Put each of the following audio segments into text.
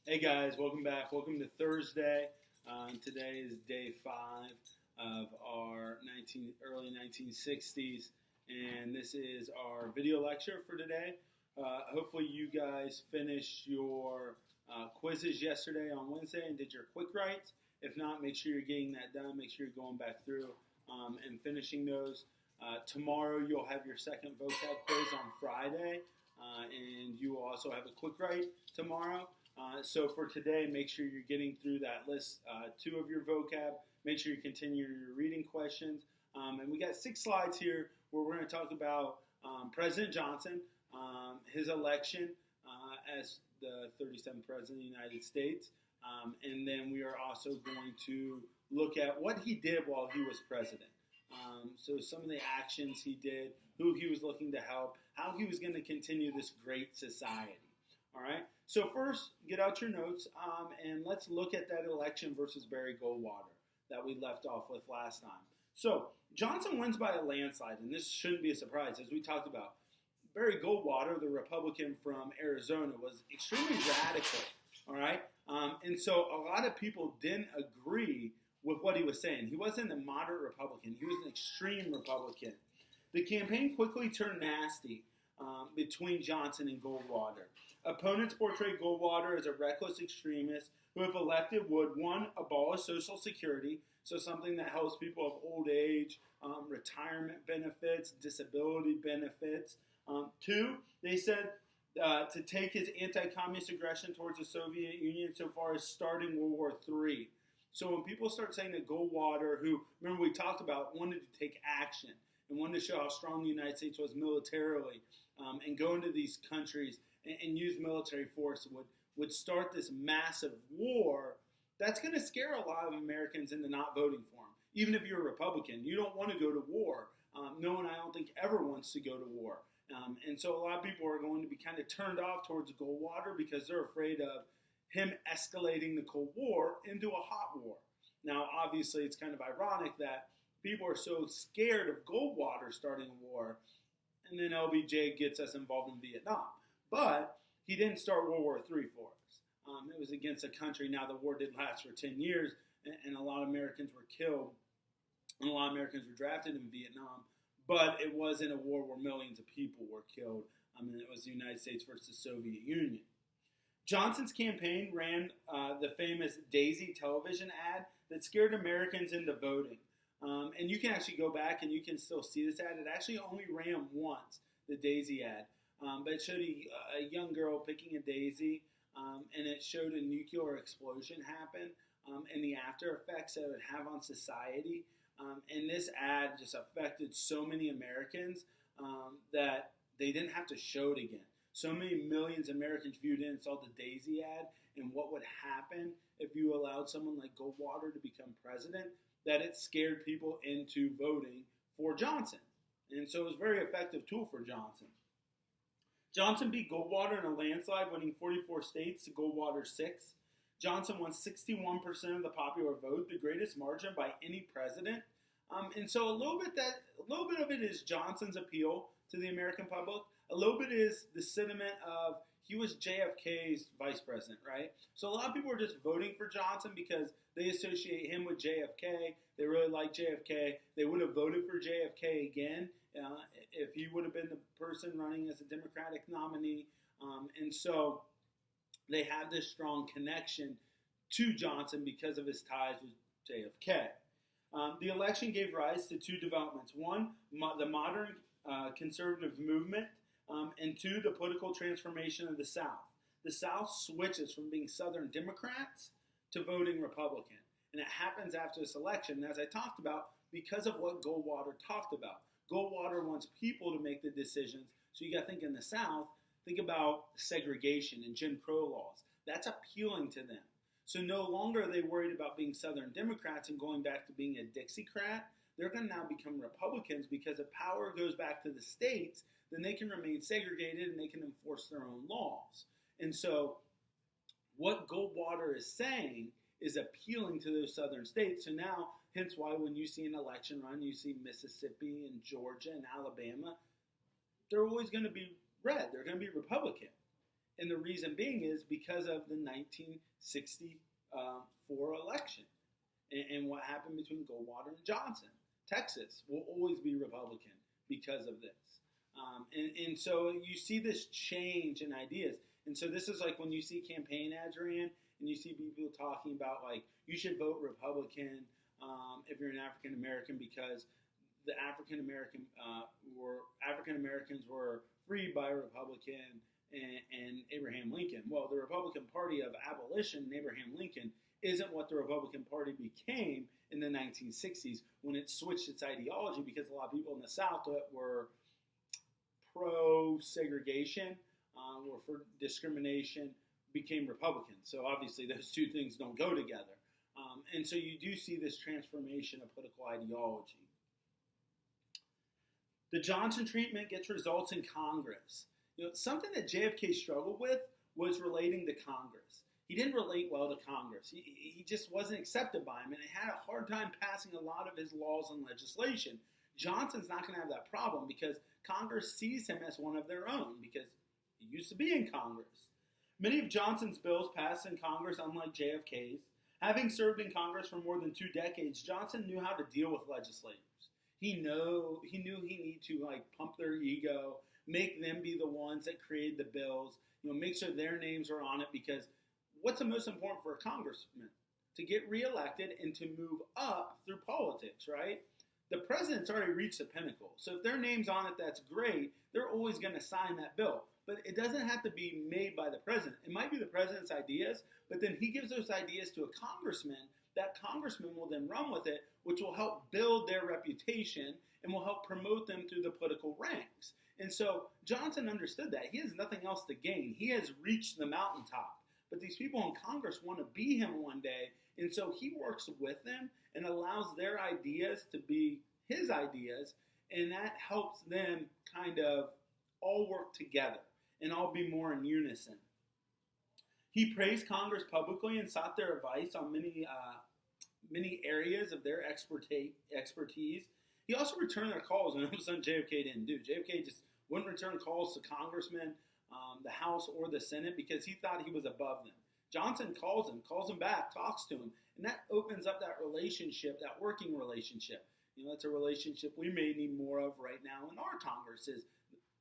Hey guys, welcome back. Welcome to Thursday. Today is day 5 of our early 1960s, and this is our video lecture for today. Hopefully you guys finished your quizzes yesterday on Wednesday and did your quick writes. If not, make sure you're getting that done. Make sure you're going back through and finishing those. Tomorrow you'll have your second vocab quiz on Friday, and you will also have a quick write tomorrow. So for today, make sure you're getting through that list 2 of your vocab. Make sure you continue your reading questions. And we got 6 slides here where we're going to talk about President Johnson, his election as the 37th President of the United States. And then we are also going to look at what he did while he was president. So some of the actions he did, who he was looking to help, how he was going to continue this great society. All right. So first, get out your notes and let's look at that election versus Barry Goldwater that we left off with last time. So Johnson wins by a landslide, and this shouldn't be a surprise, as we talked about. Barry Goldwater, the Republican from Arizona, was extremely radical. All right. And so a lot of people didn't agree with what he was saying. He wasn't a moderate Republican. He was an extreme Republican. The campaign quickly turned nasty between Johnson and Goldwater. Opponents portrayed Goldwater as a reckless extremist who, if elected, would, 1, abolish Social Security, so something that helps people of old age, retirement benefits, disability benefits. 2, they said to take his anti-communist aggression towards the Soviet Union so far as starting World War III. So when people start saying that Goldwater, who, remember we talked about, wanted to take action and wanted to show how strong the United States was militarily and go into these countries and use military force, would start this massive war, that's going to scare a lot of Americans into not voting for him. Even if you're a Republican, you don't want to go to war. No one, I don't think, ever wants to go to war. And so a lot of people are going to be kind of turned off towards Goldwater because they're afraid of him escalating the Cold War into a hot war. Now, obviously, it's kind of ironic that people are so scared of Goldwater starting a war, and then LBJ gets us involved in Vietnam. But he didn't start World War III for us. It was against a country. Now, the war did last for 10 years, and a lot of Americans were killed, and a lot of Americans were drafted in Vietnam. But it wasn't a war where millions of people were killed. It was the United States versus the Soviet Union. Johnson's campaign ran the famous Daisy television ad that scared Americans into voting. And you can actually go back and you can still see this ad. It actually only ran once, the Daisy ad. But it showed a young girl picking a daisy, and it showed a nuclear explosion happen and the after effects that it would have on society. And this ad just affected so many Americans that they didn't have to show it again. So many millions of Americans viewed it and saw the Daisy ad and what would happen if you allowed someone like Goldwater to become president, that it scared people into voting for Johnson. And so it was a very effective tool for Johnson. Johnson beat Goldwater in a landslide, winning 44 states to Goldwater's 6. Johnson won 61% of the popular vote, the greatest margin by any president. And so a little bit of it is Johnson's appeal to the American public. A little bit is the sentiment of he was JFK's vice president, right? So a lot of people are just voting for Johnson because they associate him with JFK. They really like JFK. They would have voted for JFK again if he would have been the person running as a Democratic nominee. And so they have this strong connection to Johnson because of his ties with JFK. The election gave rise to 2 developments. 1, the modern conservative movement, and 2, the political transformation of the South. The South switches from being Southern Democrats to voting Republican. And it happens after this election, and as I talked about, because of what Goldwater talked about. Goldwater wants people to make the decisions. So you got to think in the South, think about segregation and Jim Crow laws. That's appealing to them. So no longer are they worried about being Southern Democrats and going back to being a Dixiecrat. They're going to now become Republicans because if power goes back to the states, then they can remain segregated and they can enforce their own laws. And so what Goldwater is saying is appealing to those southern states. So now, hence why when you see an election run, you see Mississippi and Georgia and Alabama, they're always going to be red. They're going to be Republican. And the reason being is because of the 1964 election and what happened between Goldwater and Johnson. Texas will always be Republican because of this. And so you see this change in ideas. And so this is like when you see campaign ads ran and you see people talking about like, you should vote Republican if you're an African American because the African Americans were freed by a Republican and Abraham Lincoln. Well, the Republican Party of abolition and Abraham Lincoln isn't what the Republican Party became in the 1960s when it switched its ideology because a lot of people in the South that were pro-segregation or for discrimination became Republicans. So obviously those two things don't go together. And so you do see this transformation of political ideology. The Johnson treatment gets results in Congress. Something that JFK struggled with was relating to Congress. He didn't relate well to Congress. He just wasn't accepted by him, and he had a hard time passing a lot of his laws and legislation. Johnson's not going to have that problem because Congress sees him as one of their own because he used to be in Congress. Many of Johnson's bills passed in Congress, unlike JFK's. Having served in Congress for more than 2 decades, Johnson knew how to deal with legislators. He knew he needed to pump their ego, make them be the ones that create the bills, make sure their names are on it because what's the most important for a congressman? To get reelected and to move up through politics, right? The president's already reached the pinnacle. So if their name's on it, that's great. They're always going to sign that bill. But it doesn't have to be made by the president. It might be the president's ideas, but then he gives those ideas to a congressman. That congressman will then run with it, which will help build their reputation and will help promote them through the political ranks. And so Johnson understood that. He has nothing else to gain. He has reached the mountaintop. But these people in Congress want to be him one day. And so he works with them and allows their ideas to be his ideas. And that helps them kind of all work together and all be more in unison. He praised Congress publicly and sought their advice on many areas of their expertise. He also returned their calls, and that was something JFK didn't do. JFK just wouldn't return calls to congressmen, the House, or the Senate because he thought he was above them. Johnson calls him back, talks to him, and that opens up that relationship, that working relationship. That's a relationship we may need more of right now in our Congress, is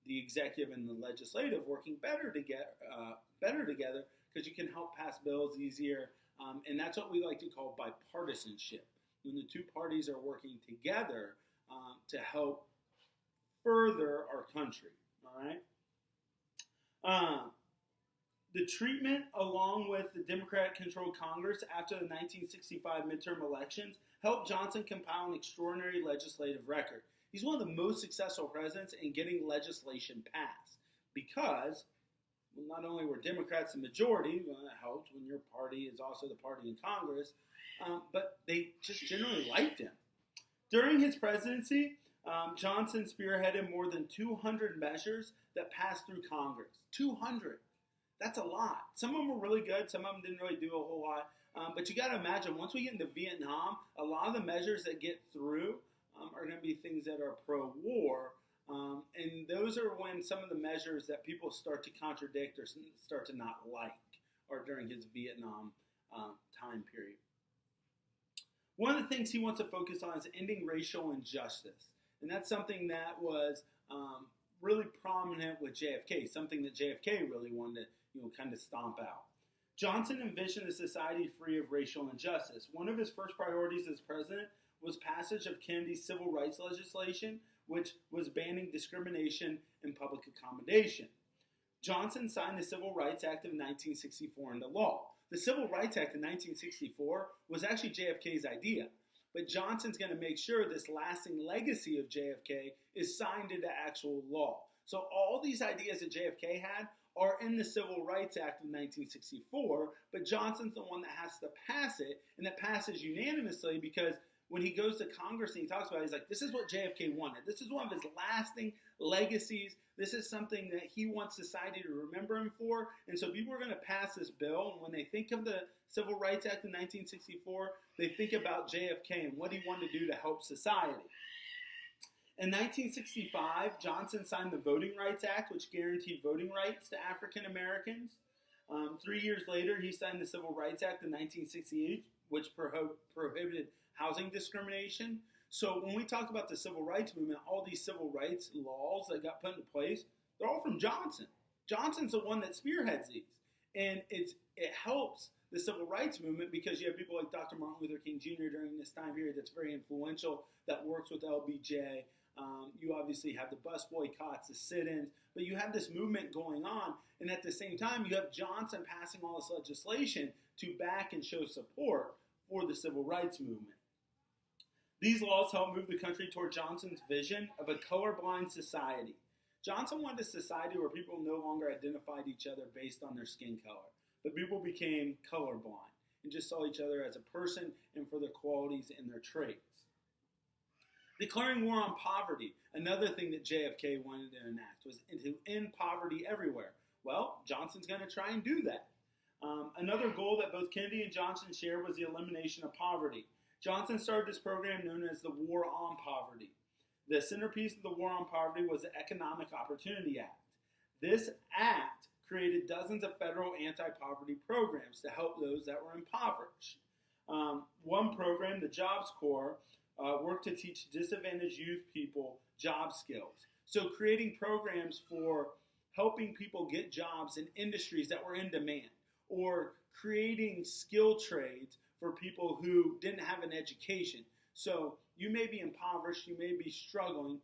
the executive and the legislative working better together because you can help pass bills easier. And that's what we like to call bipartisanship, when the two parties are working together to help further our country. All right. The treatment, along with the Democrat-controlled Congress after the 1965 midterm elections, helped Johnson compile an extraordinary legislative record. He's one of the most successful presidents in getting legislation passed because not only were Democrats the majority, well, that helps when your party is also the party in Congress, but they just generally liked him. During his presidency, Johnson spearheaded more than 200 measures that passed through Congress. 200. That's a lot. Some of them were really good. Some of them didn't really do a whole lot. But you got to imagine, once we get into Vietnam, a lot of the measures that get through are going to be things that are pro-war. And those are when some of the measures that people start to contradict or start to not like are during his Vietnam time period. One of the things he wants to focus on is ending racial injustice. And that's something that was really prominent with JFK, something that JFK really wanted to kind of stomp out. Johnson envisioned a society free of racial injustice. One of his first priorities as president was passage of Kennedy's civil rights legislation, which was banning discrimination in public accommodation. Johnson signed the Civil Rights Act of 1964 into law. The Civil Rights Act of 1964 was actually JFK's idea, but Johnson's going to make sure this lasting legacy of JFK is signed into actual law. So all these ideas that JFK had are in the Civil Rights Act of 1964, but Johnson's the one that has to pass it, and it passes unanimously because when he goes to Congress and he talks about it, he's like, this is what JFK wanted. This is one of his lasting legacies. This is something that he wants society to remember him for. And so people are going to pass this bill. And when they think of the Civil Rights Act of 1964, they think about JFK and what he wanted to do to help society. In 1965, Johnson signed the Voting Rights Act, which guaranteed voting rights to African Americans. 3 years later, he signed the Civil Rights Act in 1968, which prohibited housing discrimination. So when we talk about the civil rights movement, all these civil rights laws that got put into place, they're all from Johnson. Johnson's the one that spearheads these. And it helps the civil rights movement because you have people like Dr. Martin Luther King Jr. during this time period that's very influential, that works with LBJ. You obviously have the bus boycotts, the sit-ins, but you have this movement going on, and at the same time, you have Johnson passing all this legislation to back and show support for the civil rights movement. These laws helped move the country toward Johnson's vision of a colorblind society. Johnson wanted a society where people no longer identified each other based on their skin color, but people became colorblind and just saw each other as a person and for their qualities and their traits. Declaring war on poverty, another thing that JFK wanted to enact, was to end poverty everywhere. Well, Johnson's going to try and do that. Another goal that both Kennedy and Johnson shared was the elimination of poverty. Johnson started this program known as the War on Poverty. The centerpiece of the War on Poverty was the Economic Opportunity Act. This act created dozens of federal anti-poverty programs to help those that were impoverished. One program, the Jobs Corps, worked to teach disadvantaged youth people job skills. So creating programs for helping people get jobs in industries that were in demand, or creating skill trades for people who didn't have an education. So you may be impoverished, you may be struggling,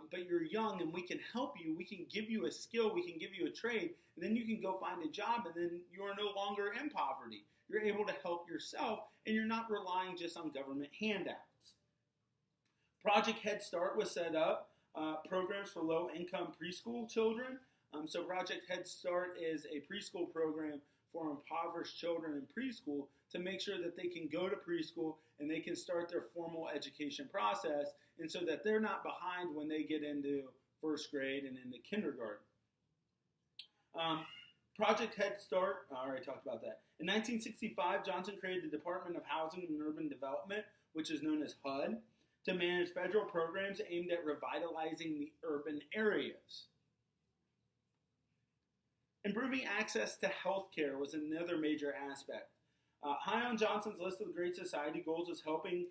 but you're young and we can help you. We can give you a skill, we can give you a trade, and then you can go find a job, and then you are no longer in poverty. You're able to help yourself, and you're not relying just on government handouts. Project Head Start was set up, programs for low-income preschool children. So Project Head Start is a preschool program for impoverished children in preschool to make sure that they can go to preschool and they can start their formal education process, and so that they're not behind when they get into first grade and into kindergarten. Project Head Start, I already talked about that. In 1965, Johnson created the Department of Housing and Urban Development, which is known as HUD, to manage federal programs aimed at revitalizing the urban areas. Improving access to health care was another major aspect. High on Johnson's list of Great Society goals is helping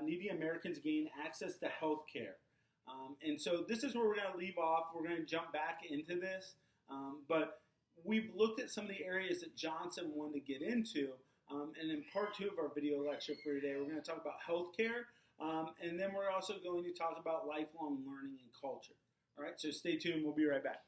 needy Americans gain access to health care. And so this is where we're going to leave off. We're going to jump back into this. But we've looked at some of the areas that Johnson wanted to get into. And in part 2 of our video lecture for today, we're going to talk about health care. And then we're also going to talk about lifelong learning and culture. All right, so stay tuned. We'll be right back.